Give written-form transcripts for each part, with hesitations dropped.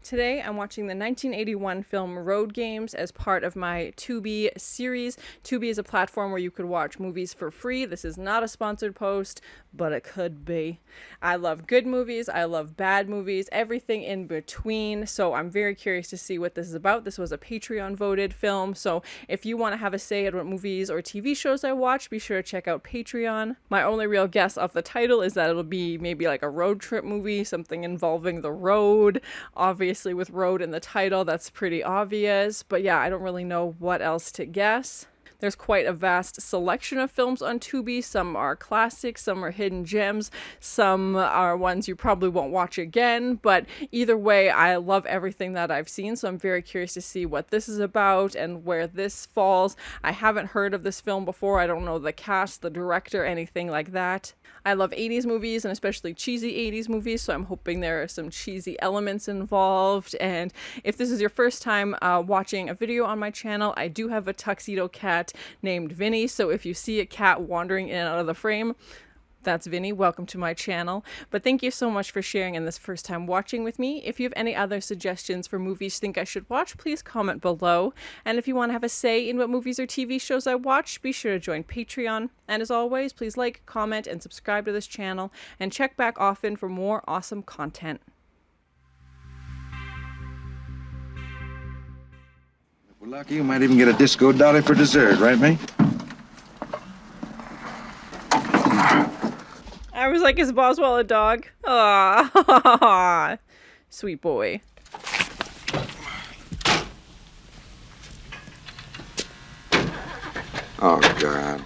Today, I'm watching the 1981 film Roadgames as part of my Tubi series. Tubi is a platform where you could watch movies for free. This is not a sponsored post, but it could be. I love good movies, I love bad movies, everything in between, so I'm very curious to see what this is about. This was a Patreon voted film, so if you want to have a say at what movies or TV shows I watch, be sure to check out Patreon. My only real guess off the title is that it'll be maybe like a road trip movie, something involving the road. Obviously with road in the title, that's pretty obvious, but yeah, I don't really know what else to guess. There's quite a vast selection of films on Tubi. Some are classics, some are hidden gems, some are ones you probably won't watch again, but either way, I love everything that I've seen, so I'm very curious to see what this is about and where this falls. I haven't heard of this film before. I don't know the cast, the director, anything like that. I love 80s movies and especially cheesy 80s movies, so I'm hoping there are some cheesy elements involved. And if this is your first time watching a video on my channel, I do have a tuxedo cat named Vinny, so if you see a cat wandering in and out of the frame, that's Vinny. Welcome to my channel. But thank you so much for sharing in this first time watching with me. If you have any other suggestions for movies you think I should watch, please comment below. And if you want to have a say in what movies or TV shows I watch, be sure to join Patreon. And as always, please like, comment, and subscribe to this channel, and check back often for more awesome content. If we're lucky, you might even get a disco dolly for dessert, right, mate? I was like, is Boswell a dog? Aww. Sweet boy. Oh, God.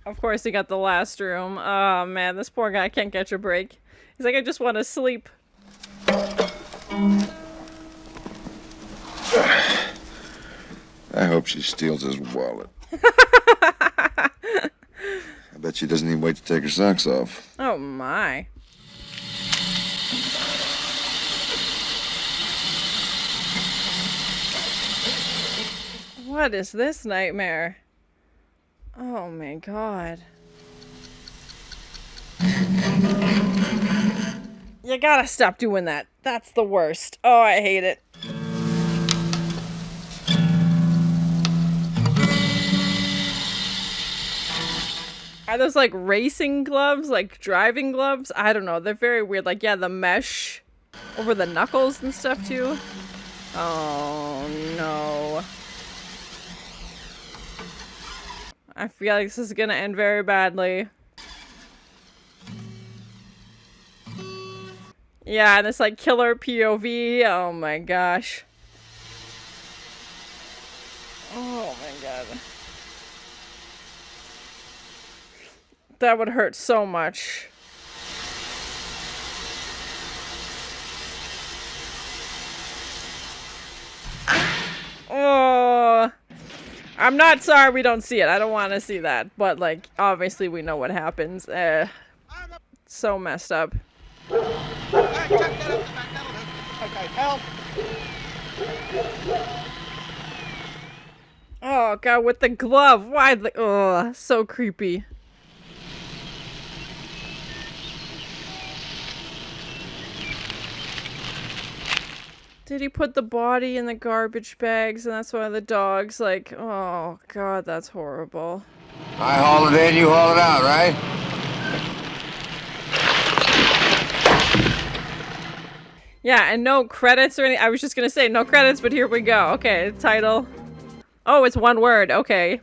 Of course he got the last room. Oh man, this poor guy can't catch a break. He's like, I just want to sleep. I hope she steals his wallet. I bet she doesn't even wait to take her socks off. Oh my. What is this nightmare? Oh my god. You gotta stop doing that. That's the worst. Oh, I hate it. Are those like racing gloves? Like driving gloves? I don't know. They're very weird. Like, yeah, the mesh over the knuckles and stuff too. Oh no. I feel like this is gonna end very badly. Yeah, and this like killer POV. Oh my gosh. Oh my god. That would hurt so much. Oh, I'm not sorry we don't see it. I don't want to see that. But, like, obviously we know what happens. So messed up. Okay, help! Oh, God, with the glove. Why the... Oh, so creepy. Did he put the body in the garbage bags and that's why the dog's like, oh god, that's horrible. I haul it in, you haul it out, right? Yeah, and no credits or anything. I was just gonna say no credits, but here we go. Okay, title. Oh, it's one word. Okay.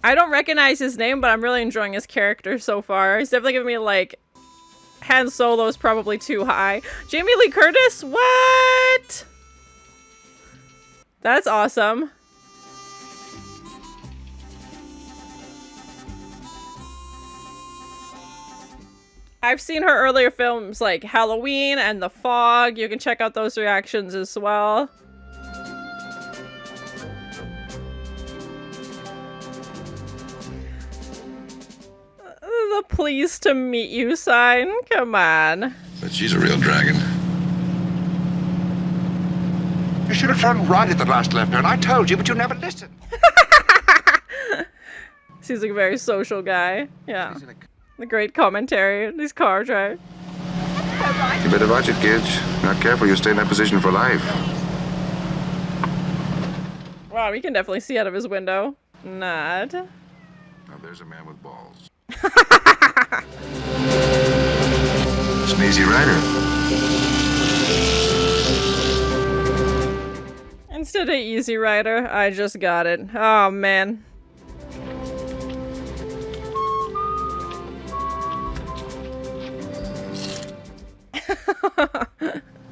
I don't recognize his name, but I'm really enjoying his character so far. He's definitely giving me like Han Solo's probably too high. Jamie Lee Curtis? What? That's awesome. I've seen her earlier films like Halloween and The Fog. You can check out those reactions as well. The pleased to meet you sign. Come on. But she's a real dragon. You should have turned right at the last left turn. I told you, but you never listened. Seems like a very social guy. Yeah. The great commentary in these car drives. You better watch it, Keach. Not careful, you'll stay in that position for life. Wow, we can definitely see out of his window. Not. Now there's a man with balls. It's an easy rider. Instead of Easy Rider, I just got it. Oh, man.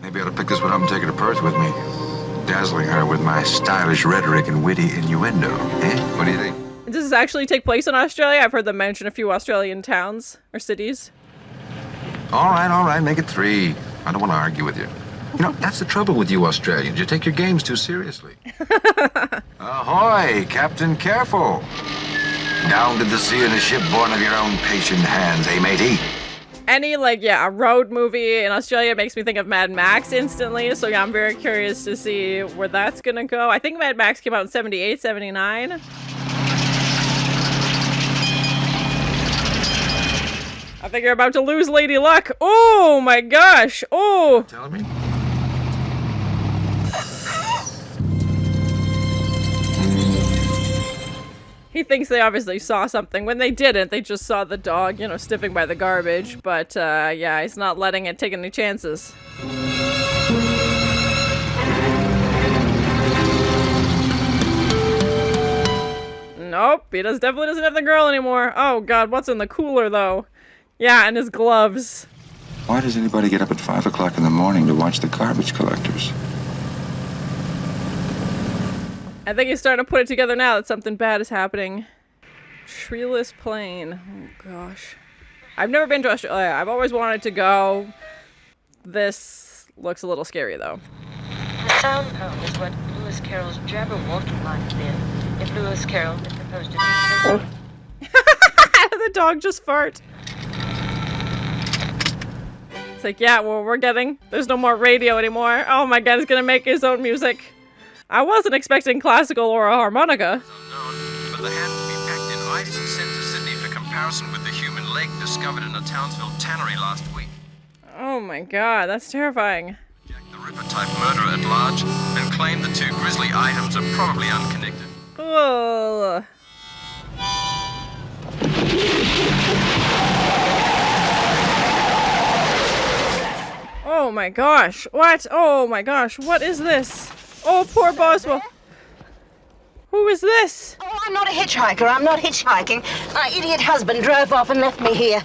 Maybe I ought to pick this one up and take her to Perth with me. Dazzling her with my stylish rhetoric and witty innuendo. Eh? What do you think? Does this actually take place in Australia? I've heard them mention a few Australian towns or cities. All right, make it 3. I don't want to argue with you. You know, that's the trouble with you Australians. You take your games too seriously. Ahoy, Captain Careful. Down to the sea in a ship born of your own patient hands, eh, matey? Any, like, yeah, a road movie in Australia makes me think of Mad Max instantly, so yeah, I'm very curious to see where that's gonna go. I think Mad Max came out in 78, 79. I think you're about to lose Lady Luck. Oh my gosh. Oh. Telling me? He thinks they obviously saw something. When they didn't, they just saw the dog, you know, sniffing by the garbage. But, yeah, he's not letting it take any chances. Nope, he definitely doesn't have the girl anymore. Oh, God, what's in the cooler, though? Yeah, and his gloves. Why does anybody get up at 5 o'clock in the morning to watch the garbage collectors? I think he's starting to put it together now that something bad is happening. Treeless plain. Oh, gosh. I've never been to Australia. I've always wanted to go. This looks a little scary, though. The sound home is what Lewis Carroll's Jabberwocky might have been if Lewis Carroll had proposed to be The dog just fart. It's like, yeah, well, there's no more radio anymore. Oh my God, he's gonna make his own music. I wasn't expecting classical or a harmonica. Unknown, but the hand will be packed in ice and sent to Sydney for comparison with the human leg discovered in a Townsville tannery last week. Oh my God, that's terrifying. Jack the Ripper-type murderer at large and claimed the 2 grisly items are probably unconnected. Ugh. Oh my gosh, what? Oh my gosh, what is this? Oh, poor Boswell. Who is this? Oh, I'm not a hitchhiker. I'm not hitchhiking. My idiot husband drove off and left me here.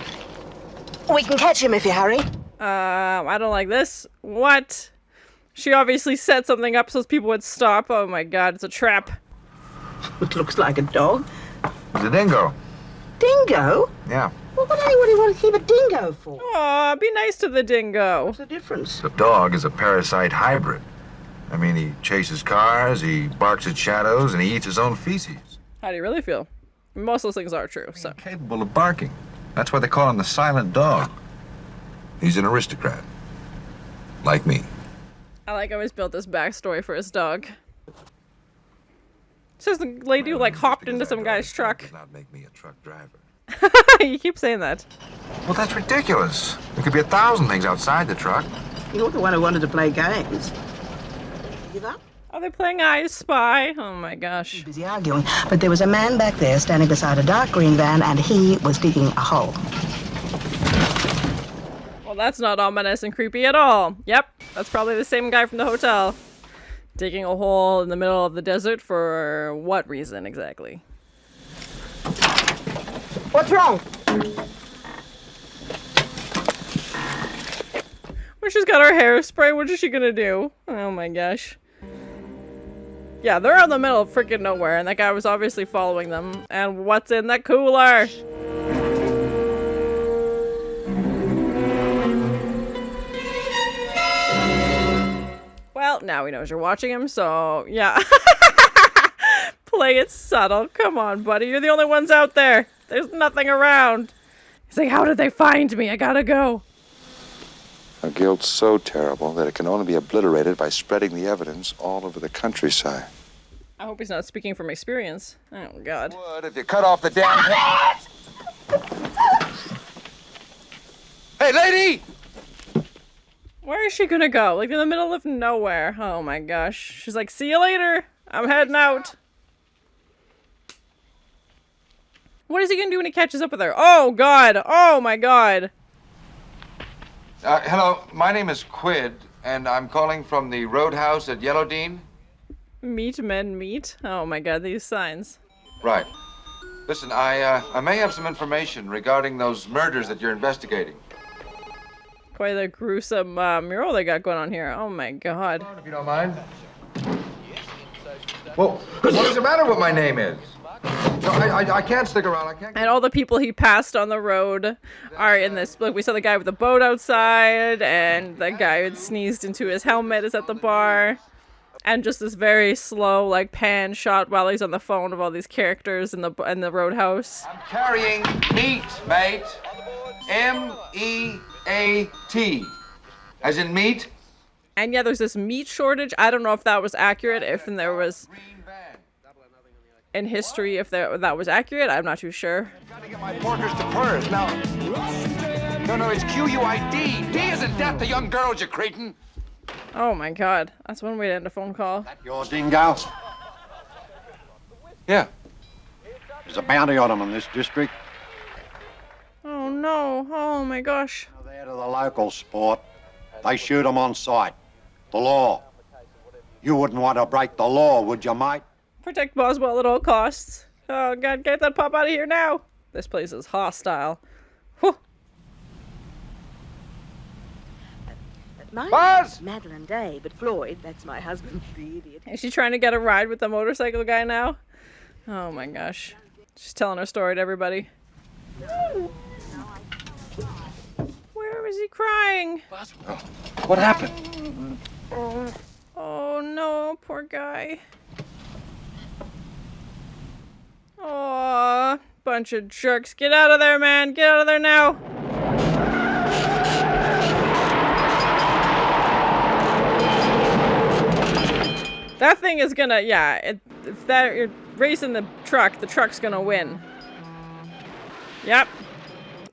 We can catch him if you hurry. I don't like this. What? She obviously set something up so people would stop. Oh my God, it's a trap. It looks like a dog. It's a dingo. Dingo? Yeah. Well, what do you want to keep a dingo for? Aw, be nice to the dingo. What's the difference? The dog is a parasite hybrid. I mean, he chases cars, he barks at shadows, and he eats his own feces. How do you really feel? Most of those things are true, so. Capable of barking. That's why they call him the silent dog. He's an aristocrat. Like me. I like how he's built this backstory for his dog. Says the lady who, like, hopped into some guy's truck. Does not make me a truck driver. You keep saying that. Well, that's ridiculous. There could be 1,000 things outside the truck. You're the one who wanted to play games. Give up? Are they playing I Spy? Oh my gosh. Busy arguing, but there was a man back there standing beside a dark green van, and he was digging a hole. Well, that's not ominous and creepy at all. Yep, that's probably the same guy from the hotel. Digging a hole in the middle of the desert for what reason exactly? What's wrong? Well, she's got her hairspray. What is she gonna do? Oh my gosh. Yeah, they're in the middle of freaking nowhere, and that guy was obviously following them. And what's in the cooler? Well, now he knows you're watching him, so yeah. Play it subtle. Come on, buddy. You're the only ones out there. There's nothing around. He's like, how did they find me? I gotta go. A guilt's so terrible that it can only be obliterated by spreading the evidence all over the countryside. I hope he's not speaking from experience. Oh, God. Would if you cut off the damn head. Hey, lady! Where is she gonna go? Like in the middle of nowhere. Oh my gosh. She's like, see you later. I'm heading out. What is he gonna do when he catches up with her? Oh god. Oh my god. Hello, my name is Quid, and I'm calling from the Roadhouse at Yellowdean. Meet men meet. Oh my god, these signs. Right. Listen, I may have some information regarding those murders that you're investigating. Quite a gruesome mural they got going on here. Oh my god. If you don't mind. Well, what does it matter what my name is? No, I can't stick around. I can't. And all the people he passed on the road are in this. Look, we saw the guy with the boat outside, and the guy who sneezed into his helmet is at the bar. And just this very slow, like, pan shot while he's on the phone of all these characters in the Roadhouse. I'm carrying meat, mate. M-E-A-T. As in meat? And yeah, there's this meat shortage. I don't know if that was accurate, if there was in history, if that was accurate. I'm not too sure. Gotta get my porkers to purrs. Now. No, it's Q-U-I-D. D is in death to young girls, you cretin. Oh my god. That's one way to end a phone call. That your dingo? Yeah. There's a bounty on him in this district. Oh no. Oh my gosh. They're to the local sport. They shoot them on sight. The law. You wouldn't want to break the law, would you, mate? Protect Boswell at all costs. Oh god, get that pup out of here now. This place is hostile. Whew. Buzz! Madeline Day, but Floyd, that's my husband, the idiot. Is she trying to get a ride with the motorcycle guy now? Oh my gosh. She's telling her story to everybody. Where is he crying? What happened? Oh no, poor guy. Aw, bunch of jerks. Get out of there, man. Get out of there now. That thing is gonna, yeah, if you're racing the truck's gonna win. Yep.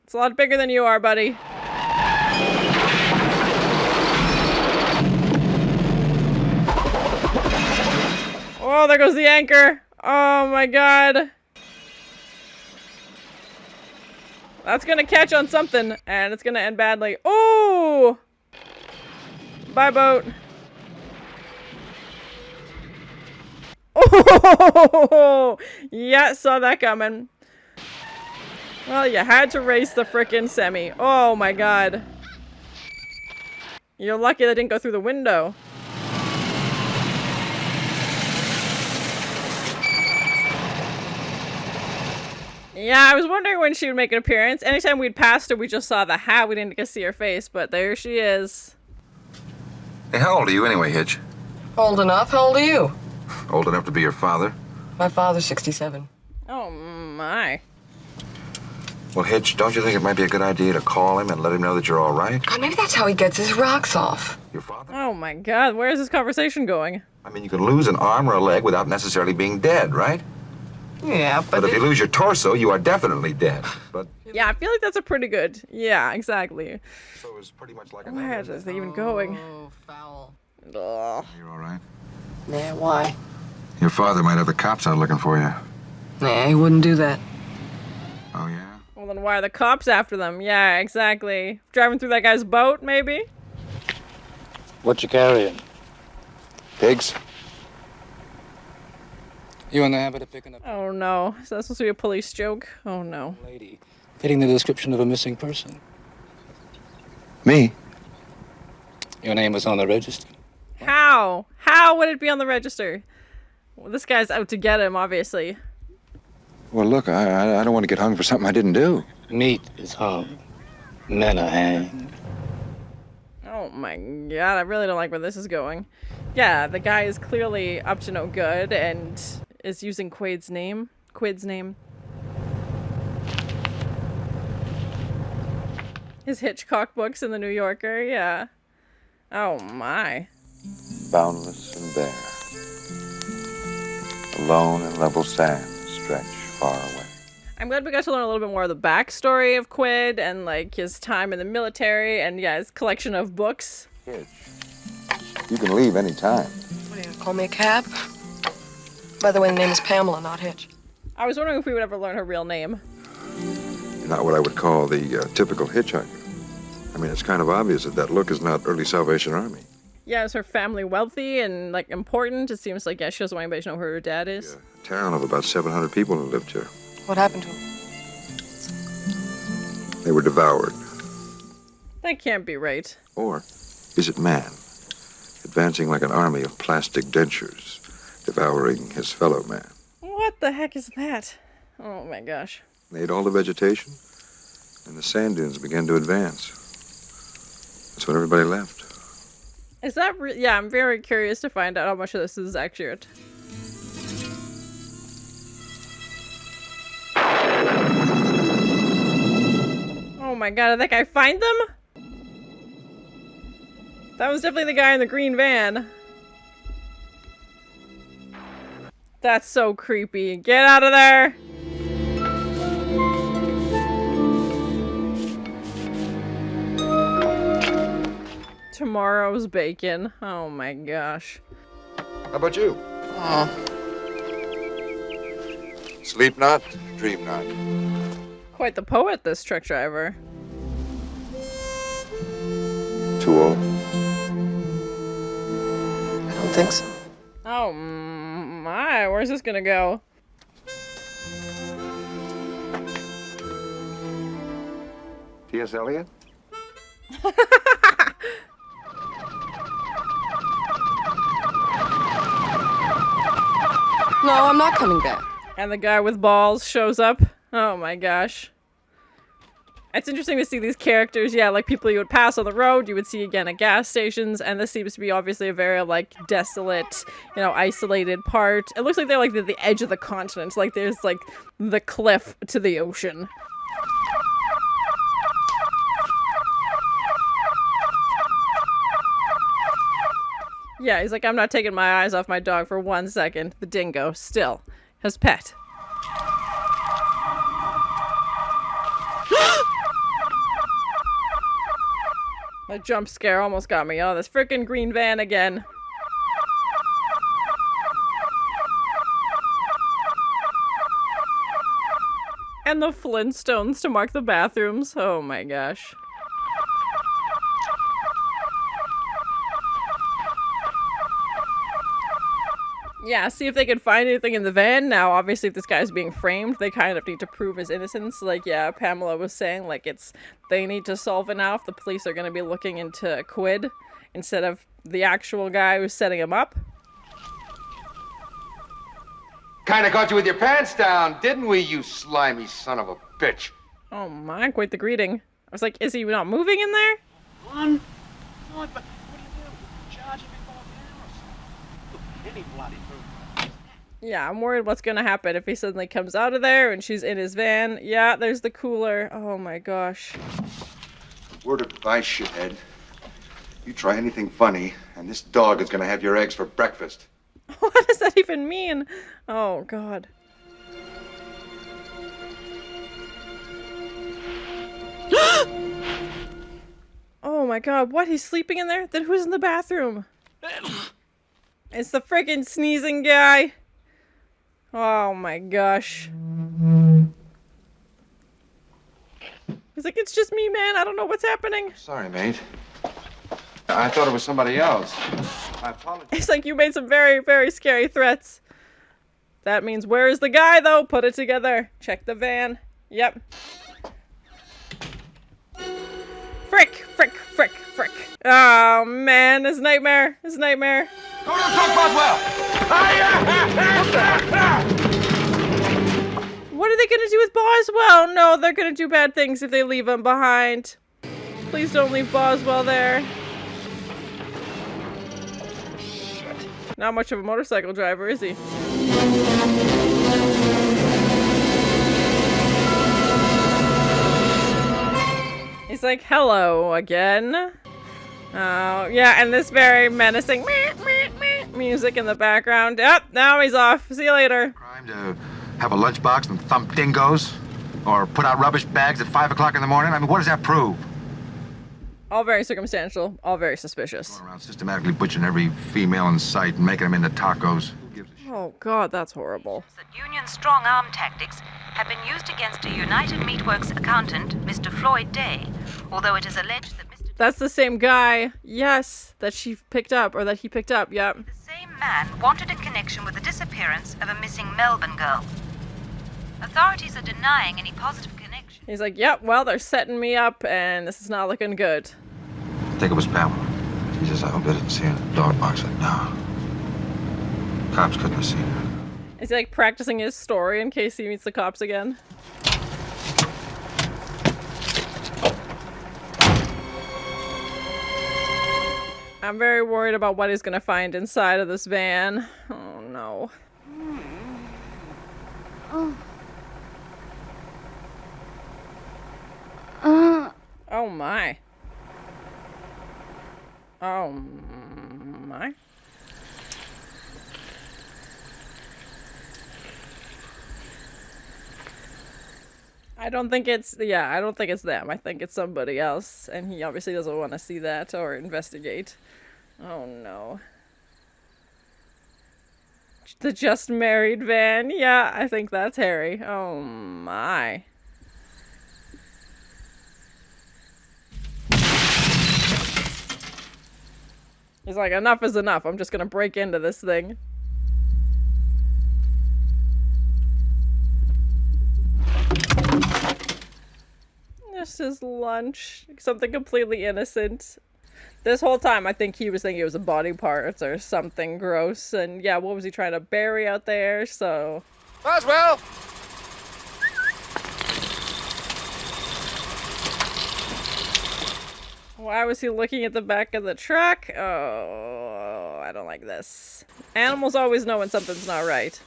It's a lot bigger than you are, buddy. Oh, there goes the anchor. Oh my god. That's gonna catch on something, and it's gonna end badly. Oh! Bye, boat. Oh! Yeah, saw that coming. Well, you had to race the frickin' semi. Oh my god. You're lucky that didn't go through the window. Yeah, I was wondering when she would make an appearance. Anytime we'd passed her, we just saw the hat. We didn't get to see her face, but there she is. Hey, how old are you anyway, Hitch? Old enough. How old are you? Old enough to be your father? My father's 67. Oh my. Well, Hitch, don't you think it might be a good idea to call him and let him know that you're all right? God, maybe that's how he gets his rocks off. Your father? Oh my god, where is this conversation going? I mean, you can lose an arm or a leg without necessarily being dead, right? Yeah, But if you lose your torso, you are definitely dead. But Yeah, I feel like that's a pretty good. Yeah, exactly. so it's pretty much like Where is this even going? Oh, foul. Ugh. You're all right. Yeah, why? Your father might have the cops out looking for you. Nah, he wouldn't do that. Oh, yeah? Well, then why are the cops after them? Yeah, exactly. Driving through that guy's boat, maybe? What you carrying? Pigs? You in the habit of picking up Oh no. Is that supposed to be a police joke? Oh no. a lady, fitting the description of a missing person? Me? Your name was on the register. How? How would it be on the register? Well, this guy's out to get him, obviously. Well, look, I don't want to get hung for something I didn't do. Meat is hung. Men are hanged. Oh my god, I really don't like where this is going. Yeah, the guy is clearly up to no good and is using Quaid's name. His Hitchcock books in the New Yorker, yeah. Oh my. Boundless and bare. Alone and level sands stretch far away. I'm glad we got to learn a little bit more of the backstory of Quid and like his time in the military and yeah, his collection of books. Hitch. You can leave any time. What are you gonna call me a cab? By the way, the name is Pamela, not Hitch. I was wondering if we would ever learn her real name. You're not what I would call the typical hitchhiker. I mean, it's kind of obvious that look is not early Salvation Army. Yeah, is her family wealthy and like important? It seems like yeah, she doesn't want anybody to know who her dad is. A town of about 700 people who lived here. What happened to him? They were devoured. That can't be right. Or is it man, advancing like an army of plastic dentures, devouring his fellow man? What the heck is that? Oh my gosh. They ate all the vegetation, and the sand dunes began to advance. That's when everybody left. Is that yeah, I'm very curious to find out how much of this is accurate. Oh my god, did that guy find them? That was definitely the guy in the green van. That's so creepy. Get out of there! Tomorrow's bacon. Oh my gosh. How about you? Sleep not, dream not. Quite the poet, this truck driver. Too old. I don't think so. Oh my, where's this gonna go? T.S. Eliot? No, I'm not coming back. And the guy with balls shows up. Oh my gosh. It's interesting to see these characters, yeah, like people you would pass on the road, you would see again at gas stations, and this seems to be obviously a very, like, desolate, you know, isolated part. It looks like they're, like, the edge of the continent, like there's, like, the cliff to the ocean. Yeah, he's like, I'm not taking my eyes off my dog for 1 second. The dingo, still, his pet. A jump scare almost got me. Oh, this frickin' green van again. And the Flintstones to mark the bathrooms. Oh my gosh. Yeah, see if they can find anything in the van. Now, obviously, if this guy's being framed, they kind of need to prove his innocence. Like, yeah, Pamela was saying, like, they need to solve it now if the police are going to be looking into Quid instead of the actual guy who's setting him up. Kinda got you with your pants down, didn't we, you slimy son of a bitch? Oh my, quite the greeting. I was like, is he not moving in there? One. But what do you do? Charge him before dinner or something? Look, any bloody food. Yeah, I'm worried what's gonna happen if he suddenly comes out of there and she's in his van. Yeah, there's the cooler. Oh my gosh. Word of advice, shithead. You try anything funny, and this dog is gonna have your eggs for breakfast. What does that even mean? Oh god. Oh my god, what? He's sleeping in there? Then who's in the bathroom? It's the freaking sneezing guy. Oh my gosh. He's like, it's just me, man. I don't know what's happening. Sorry, mate. I thought it was somebody else. I apologize. It's like, you made some very, very scary threats. That means, where is the guy, though? Put it together. Check the van. Yep. Frick, frick, frick, frick. Oh, man. His nightmare. His nightmare. Go to talk Boswell! What are they gonna do with Boswell? No, they're gonna do bad things if they leave him behind. Please don't leave Boswell there. Not much of a motorcycle driver, is he? He's like, hello again. Oh, yeah, and this very menacing music in the background. Yep, now he's off. See you later. Crime to have a lunchbox and thump dingoes. Or put out rubbish bags at 5 o'clock in the morning? I mean, what does that prove? All very circumstantial, all very suspicious. Going around systematically butchering every female in sight and making them into tacos. Oh, God, that's horrible. That Union strong-arm tactics have been used against a United Meatworks accountant, Mr. Floyd Day, although it is alleged that Mr. That's the same guy, yes, that she picked up, or that he picked up, yep. The same man wanted in connection with the disappearance of a missing Melbourne girl. Authorities are denying any positive connection. He's like, yep, well, they're setting me up, and this is not looking good. I think it was Pamela. Jesus, I hope I didn't see her in the dog box. No. Cops couldn't have seen her. Is he, like, practicing his story in case he meets the cops again? I'm very worried about what he's gonna find inside of this van. Oh, no. Oh, my. Oh, my. I don't think it's them. I think it's somebody else, and he obviously doesn't want to see that or investigate. Oh no. The just married van. Yeah, I think that's Harry. Oh my. He's like, enough is enough. I'm just gonna break into this thing. This is lunch. Something completely innocent. This whole time, I think he was thinking it was a body parts or something gross. And yeah, what was he trying to bury out there? So. Boswell! Why was he looking at the back of the truck? Oh, I don't like this. Animals always know when something's not right.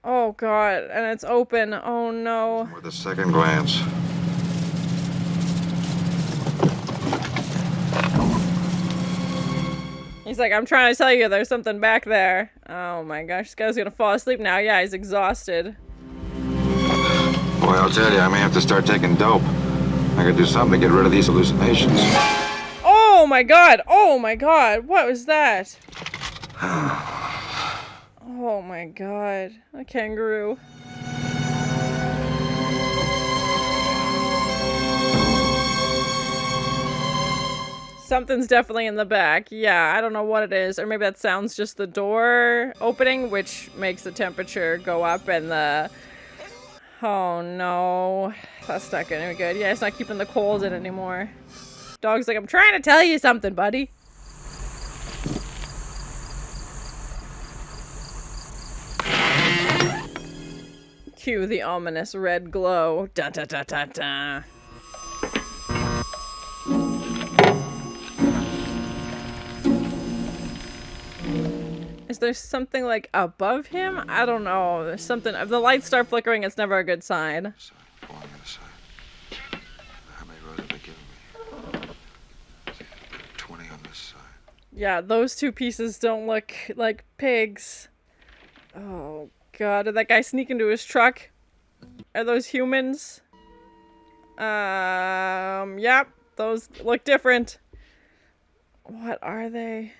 Oh god, and it's open. Oh no. With a second glance. He's like, I'm trying to tell you there's something back there. Oh my gosh, this guy's gonna fall asleep now. Yeah, he's exhausted. Boy, I'll tell you, I may have to start taking dope. I could do something to get rid of these hallucinations. Oh my god! Oh my god! What was that? Oh my god. A kangaroo. Something's definitely in the back. Yeah, I don't know what it is. Or maybe that sounds just the door opening, which makes the temperature go up and the... Oh no. That's not gonna be good. Yeah, it's not keeping the cold in anymore. Dog's like, I'm trying to tell you something, buddy. Cue the ominous red glow. Da da da da da. Is there something like above him? I don't know. There's something. If the lights start flickering, it's never a good sign. How many rows have they given me? 20 on this side. Yeah, those two pieces don't look like pigs. Oh god, did that guy sneak into his truck? Are those humans? Yep, those look different. What are they?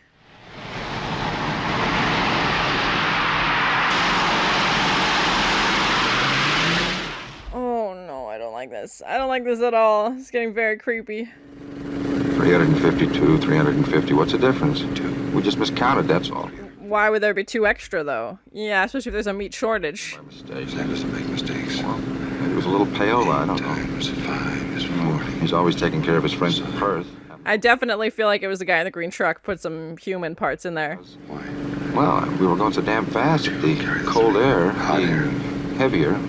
Oh no, I don't like this. I don't like this at all. It's getting very creepy. 352, 350. What's the difference? We just miscounted, that's all. Why would there be two extra, though? Yeah, especially if there's a meat shortage. My mistakes. That doesn't make mistakes. Well, maybe it was a little pale, I don't know. Times 5 is 40. He's always taking care of his friends in Perth. I definitely feel like it was the guy in the green truck put some human parts in there. Well, we were going so damn fast. The cold air being heavier,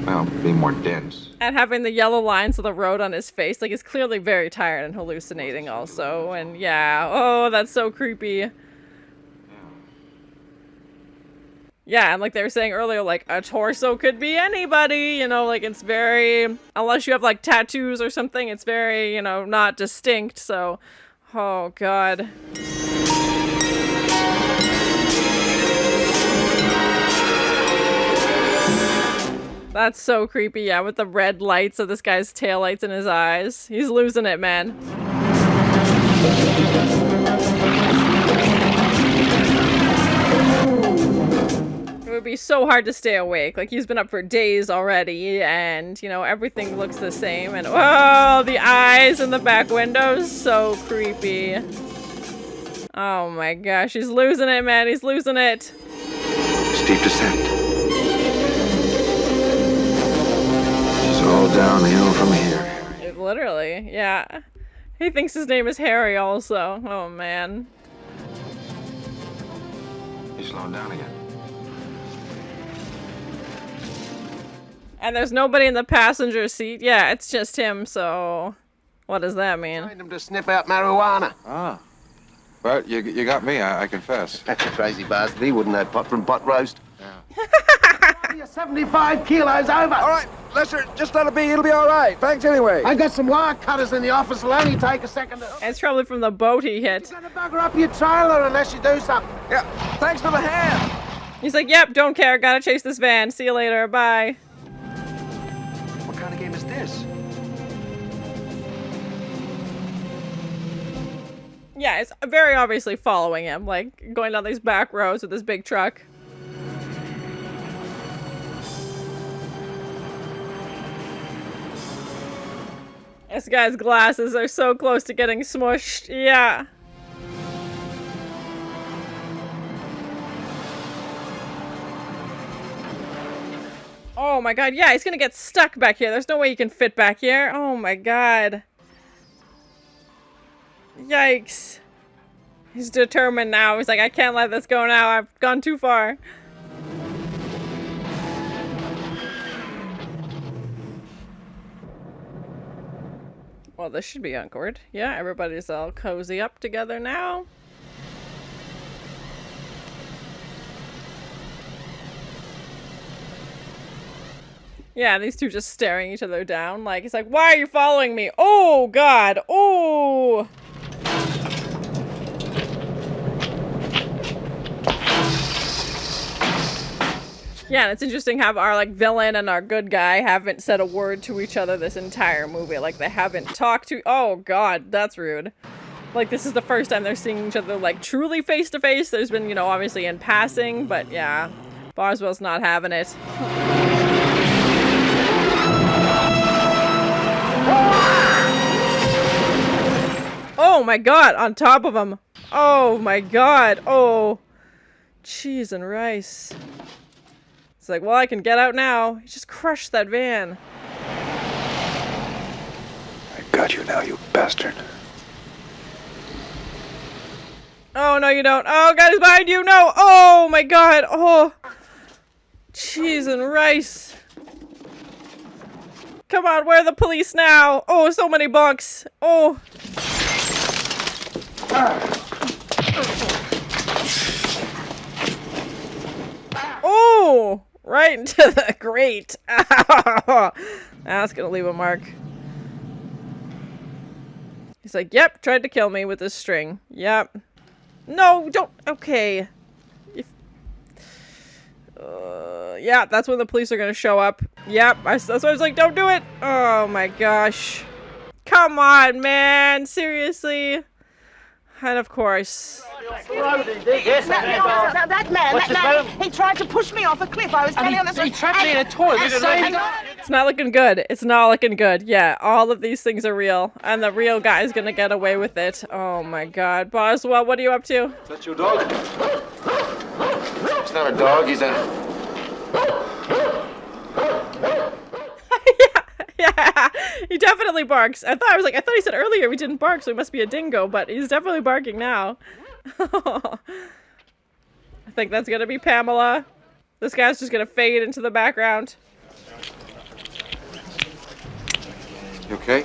well, being more dense. And having the yellow lines of the road on his face, like he's clearly very tired and hallucinating also. And yeah, oh, that's so creepy. Yeah, and like they were saying earlier, like a torso could be anybody, you know, like it's very, unless you have like tattoos or something, it's very, you know, not distinct. So, oh god. That's so creepy, yeah, with the red lights of this guy's taillights in his eyes. He's losing it, man. It would be so hard to stay awake. Like, he's been up for days already, and, you know, everything looks the same. And, oh, the eyes in the back windows, so creepy. Oh my gosh, he's losing it, man. He's losing it. Steep descent. It's all downhill from here. Literally, yeah. He thinks his name is Harry also. Oh man. He's slowing down again. And there's nobody in the passenger seat. Yeah, it's just him, so what does that mean? Find him to sniff out marijuana. Ah. Well, you got me, I confess. That's a crazy bastard. He wouldn't have pot from pot roast. Yeah. You're 75 kilos over. All right, Lester, just let it be. It'll be all right. Thanks anyway. I got some wire cutters in the office. It'll only take a second to... It's probably from the boat he hit. You're gonna bugger up your trailer unless you do something. Yeah, thanks for the hand. He's like, yep, don't care. Gotta chase this van. See you later. Bye. What kind of game is this? Yeah, it's very obviously following him, like going down these back roads with this big truck. This guy's glasses are so close to getting smushed. Yeah. Oh my god, yeah, he's gonna get stuck back here. There's no way he can fit back here. Oh my god. Yikes. He's determined now. He's like, I can't let this go now. I've gone too far. Well, this should be awkward. Yeah, everybody's all cozy up together now. Yeah, these two just staring each other down. Like, he's like, why are you following me? Oh, God. Oh. Yeah, and it's interesting how our, like, villain and our good guy haven't said a word to each other this entire movie. Like, they haven't talked to... Oh, God, that's rude. Like, this is the first time they're seeing each other, like, truly face-to-face. There's been, you know, obviously in passing, but yeah. Boswell's not having it. Oh my god, on top of him. Oh my god. Oh. Cheese and rice. It's like, well, I can get out now. He just crushed that van. I got you now, you bastard. Oh, no, you don't. Oh, God, he's behind you. No. Oh my god. Oh. Cheese and rice. Come on, where are the police now? Oh, so many bunks. Oh. Oh, right into the grate. That's gonna leave a mark. He's like, yep, tried to kill me with this string. Yep. No, don't. Okay. Yeah, that's when the police are gonna show up. Yep, that's why I was like, don't do it. Oh my gosh. Come on, man. Seriously. And of course. Yes, that man, he tried to push me off a cliff. I was standing on the... He trapped me in a toilet. It's not looking good. It's not looking good. Yeah, all of these things are real. And the real guy is gonna get away with it. Oh my god. Boswell, what are you up to? Is that your dog? It's not a dog, he's a... Yeah, he definitely barks. I thought he said earlier we didn't bark, so he must be a dingo, but he's definitely barking now. I think that's gonna be Pamela. This guy's just gonna fade into the background. You okay?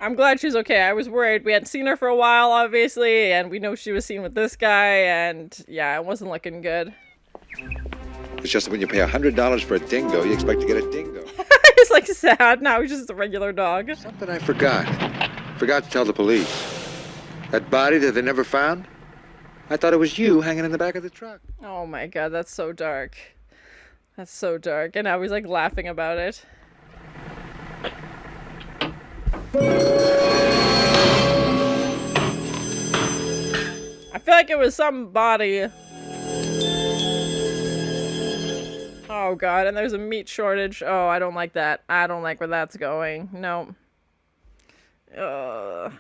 I'm glad she's okay. I was worried. We hadn't seen her for a while, obviously, and we know she was seen with this guy, and yeah, it wasn't looking good. It's just that when you pay $100 for a dingo, you expect to get a dingo. He's like sad now. He's just a regular dog. Something I forgot. Forgot to tell the police. That body that they never found? I thought it was you hanging in the back of the truck. Oh my god, that's so dark. That's so dark. And now he's like laughing about it. I feel like it was somebody. Oh god, and there's a meat shortage. Oh, I don't like that. I don't like where that's going. No. Ugh.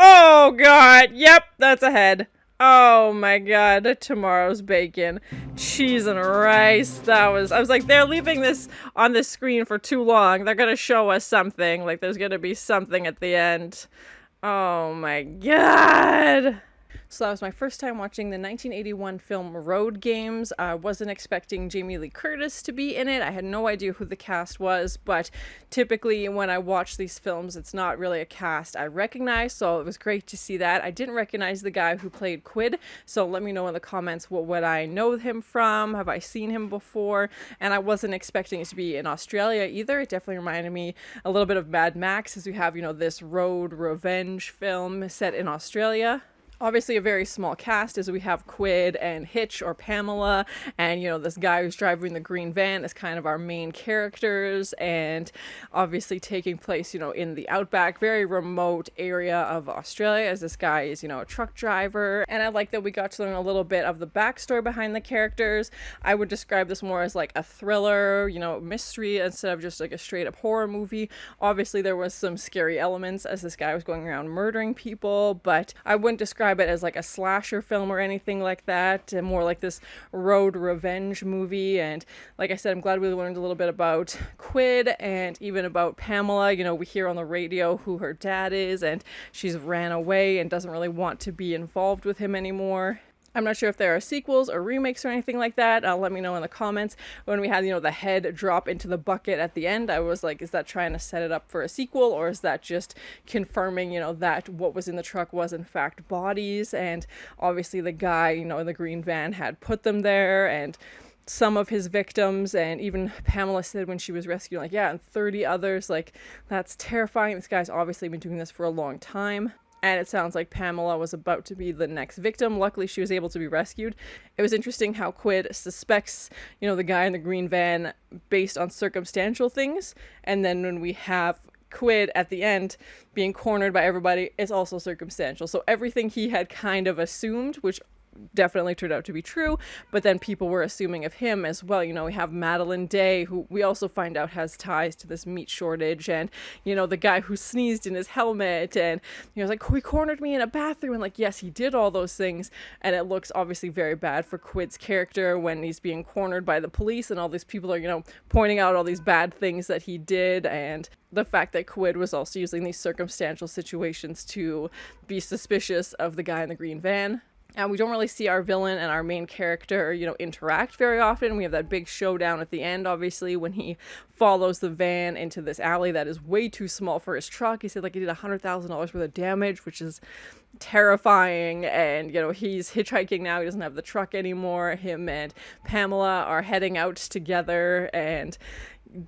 Oh god, yep, that's a head. Oh my god, tomorrow's bacon. Cheese and rice. I was like, they're leaving this on the screen for too long. They're gonna show us something. Like, there's gonna be something at the end. Oh my god. So that was my first time watching the 1981 film Roadgames. I wasn't expecting Jamie Lee Curtis to be in it. I had no idea who the cast was, but typically when I watch these films, it's not really a cast I recognize, so it was great to see that. I didn't recognize the guy who played Quid, so let me know in the comments what would I know him from, have I seen him before, and I wasn't expecting it to be in Australia either. It definitely reminded me a little bit of Mad Max, as we have, you know, this road revenge film set in Australia. Obviously a very small cast, as we have Quid and Hitch or Pamela, and you know, this guy who's driving the green van is kind of our main characters, and obviously taking place, you know, in the outback, very remote area of Australia, as this guy is, you know, a truck driver. And I like that we got to learn a little bit of the backstory behind the characters. I would describe this more as like a thriller, you know, mystery, instead of just like a straight up horror movie. Obviously there was some scary elements as this guy was going around murdering people, but I wouldn't describe it as like a slasher film or anything like that, and more like this road revenge movie. And like I said, I'm glad we learned a little bit about Quid and even about Pamela. You know, we hear on the radio who her dad is, and she's ran away and doesn't really want to be involved with him anymore. I'm not sure if there are sequels or remakes or anything like that. Let me know in the comments. When we had, you know, the head drop into the bucket at the end, I was like, is that trying to set it up for a sequel, or is that just confirming, you know, that what was in the truck was in fact bodies? And obviously the guy, you know, in the green van had put them there, and some of his victims, and even Pamela said when she was rescued, like, yeah, and 30 others. Like, that's terrifying. This guy's obviously been doing this for a long time. And it sounds like Pamela was about to be the next victim. Luckily, she was able to be rescued. It was interesting how Quid suspects, you know, the guy in the green van based on circumstantial things. And then when we have Quid at the end being cornered by everybody, it's also circumstantial. So everything he had kind of assumed, which definitely turned out to be true, but then people were assuming of him as well. You know, we have Madeline Day, who we also find out has ties to this meat shortage, and you know, the guy who sneezed in his helmet, and he was like, he cornered me in a bathroom, and like, yes, he did all those things. And it looks obviously very bad for Quid's character when he's being cornered by the police, and all these people are, you know, pointing out all these bad things that he did. And the fact that Quid was also using these circumstantial situations to be suspicious of the guy in the green van. And we don't really see our villain and our main character, you know, interact very often. We have that big showdown at the end, obviously, when he follows the van into this alley that is way too small for his truck. He said like he did $100,000 worth of damage, which is terrifying. And, you know, he's hitchhiking now. He doesn't have the truck anymore. Him and Pamela are heading out together, and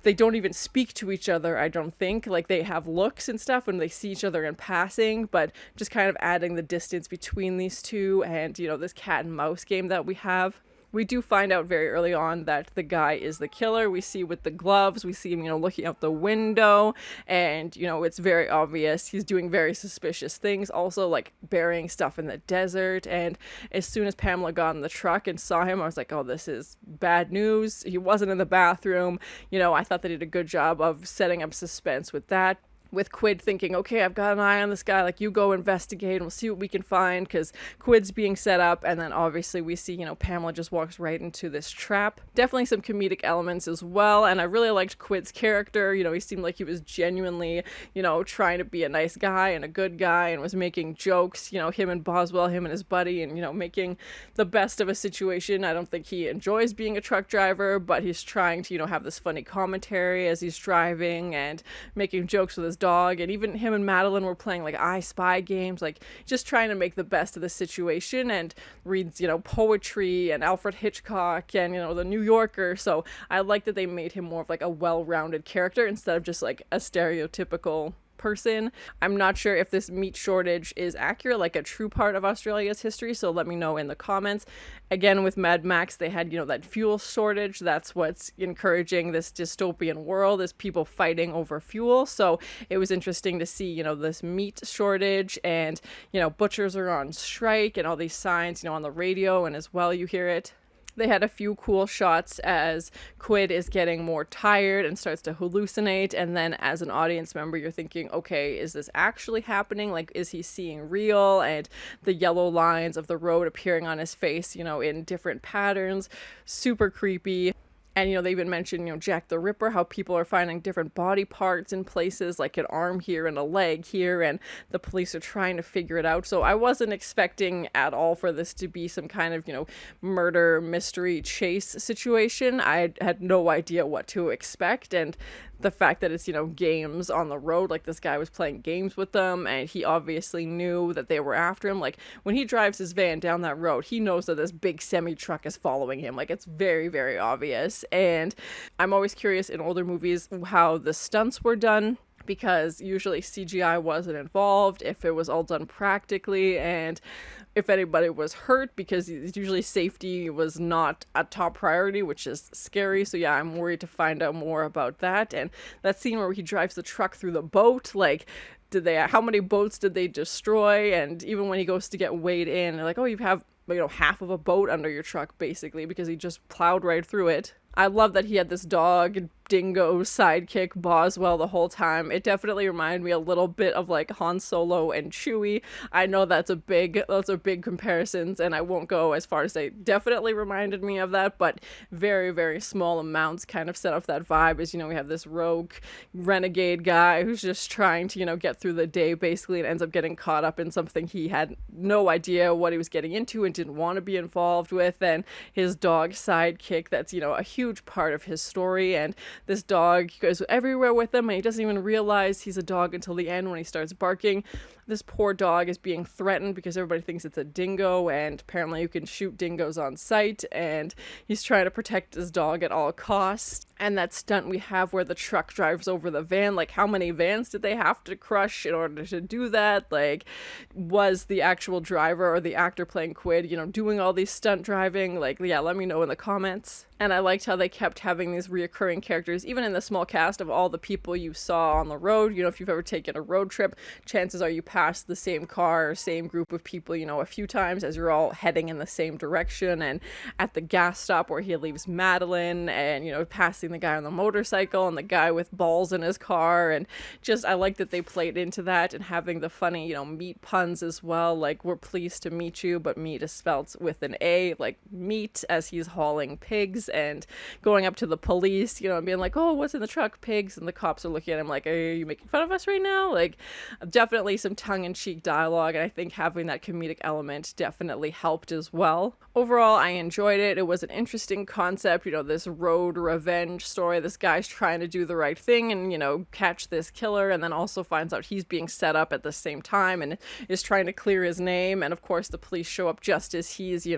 they don't even speak to each other, I don't think. Like, they have looks and stuff when they see each other in passing, but just kind of adding the distance between these two, and, you know, this cat and mouse game that we have. We do find out very early on that the guy is the killer. We see with the gloves, we see him, you know, looking out the window, and, you know, it's very obvious. He's doing very suspicious things, also like burying stuff in the desert. And as soon as Pamela got in the truck and saw him, I was like, oh, this is bad news. He wasn't in the bathroom. You know, I thought they did a good job of setting up suspense with that. With Quid thinking, okay, I've got an eye on this guy, like, you go investigate and we'll see what we can find, because Quid's being set up. And then obviously we see, you know, Pamela just walks right into this trap. Definitely some comedic elements as well, and I really liked Quid's character. You know, he seemed like he was genuinely, you know, trying to be a nice guy and a good guy, and was making jokes, you know, him and Boswell, him and his buddy, and, you know, making the best of a situation. I don't think he enjoys being a truck driver, but he's trying to, you know, have this funny commentary as he's driving and making jokes with his dog. And even him and Madeline were playing like I Spy games, like just trying to make the best of the situation, and reads, you know, poetry and Alfred Hitchcock and, you know, the New Yorker. So I like that they made him more of like a well-rounded character instead of just like a stereotypical person. I'm not sure if this meat shortage is accurate, like a true part of Australia's history, so let me know in the comments. Again, with Mad Max, they had, that fuel shortage. That's what's encouraging this dystopian world, is people fighting over fuel. So it was interesting to see, this meat shortage, and, butchers are on strike, and all these signs, on the radio, and as well you hear it. They had a few cool shots as Quid is getting more tired and starts to hallucinate, and then as an audience member you're thinking, okay, is this actually happening? Like, is he seeing real? And the yellow lines of the road appearing on his face, in different patterns, super creepy. And, they even mentioned, Jack the Ripper, how people are finding different body parts in places, like an arm here and a leg here, and the police are trying to figure it out. So I wasn't expecting at all for this to be some kind of, murder, mystery, chase situation. I had no idea what to expect, and the fact that it's, games on the road, like this guy was playing games with them, and he obviously knew that they were after him. Like, when he drives his van down that road, he knows that this big semi-truck is following him. Like, it's very, very obvious. And I'm always curious in older movies how the stunts were done, because usually CGI wasn't involved, if it was all done practically, and if anybody was hurt, because usually safety was not a top priority, which is scary. So yeah, I'm worried to find out more about that. And that scene where he drives the truck through the boat, like, how many boats did they destroy? And even when he goes to get weighed in, they're like, oh, you have half of a boat under your truck, basically, because he just plowed right through it. I love that he had this dog dingo sidekick Boswell the whole time. It definitely reminded me a little bit of like Han Solo and Chewie. I know those are big comparisons, and I won't go as far as say definitely reminded me of that, but very, very small amounts kind of set off that vibe. As we have this rogue renegade guy who's just trying to get through the day basically, and ends up getting caught up in something he had no idea what he was getting into and didn't want to be involved with, and his dog sidekick that's a huge part of his story. And this dog goes everywhere with him, and he doesn't even realize he's a dog until the end when he starts barking. This poor dog is being threatened because everybody thinks it's a dingo, and apparently you can shoot dingoes on sight, and he's trying to protect his dog at all costs. And that stunt we have where the truck drives over the van, like, how many vans did they have to crush in order to do that? Like, was the actual driver or the actor playing Quid, doing all these stunt driving? Like, yeah, let me know in the comments. And I liked how they kept having these reoccurring characters, even in the small cast of all the people you saw on the road. If you've ever taken a road trip, chances are you pass the same car or same group of people, a few times as you're all heading in the same direction. And at the gas stop where he leaves Madeline, and, passing the guy on the motorcycle and the guy with balls in his car. And just, I like that they played into that, and having the funny, meat puns as well. Like, we're pleased to meet you, but meat is spelt with an A, like meat, as he's hauling pigs, and going up to the police, and being like, oh, what's in the truck? Pigs. And the cops are looking at him like, are you making fun of us right now? Like, definitely some tongue-in-cheek dialogue, and I think having that comedic element definitely helped as well. Overall, I enjoyed it. It was an interesting concept, this road revenge story. This guy's trying to do the right thing and, catch this killer, and then also finds out he's being set up at the same time and is trying to clear his name. And of course, the police show up just as he's,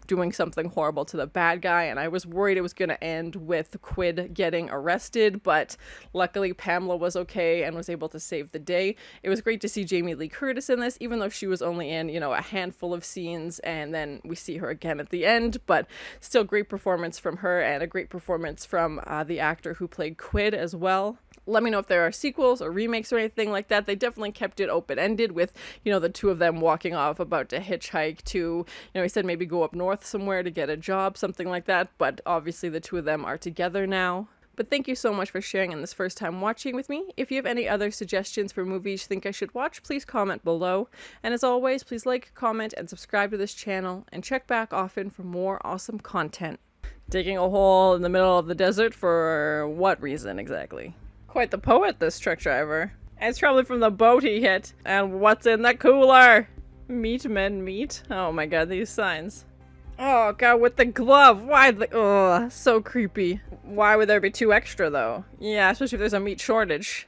doing something horrible to the bad guy. And I was worried it was going to end with Quid getting arrested, but luckily Pamela was okay and was able to save the day. It was great to see Jamie Lee Curtis in this, even though she was only in, a handful of scenes, and then we see her again at the end, but still great performance from her, and a great performance from the actor who played Quid as well. Let me know if there are sequels or remakes or anything like that. They definitely kept it open-ended with, the two of them walking off about to hitchhike to, he said maybe go up north somewhere to get a job, something like that, but obviously the two of them are together now. But thank you so much for sharing in this first time watching with me. If you have any other suggestions for movies you think I should watch, please comment below. And as always, please like, comment, and subscribe to this channel, and check back often for more awesome content. Digging a hole in the middle of the desert for what reason exactly? Quite the poet, this truck driver. And it's probably from the boat he hit. And what's in the cooler? Meat, men, meat. Oh my god, these signs. Oh god, with the glove. Why the... Ugh, so creepy. Why would there be 2 extra though? Yeah, especially if there's a meat shortage.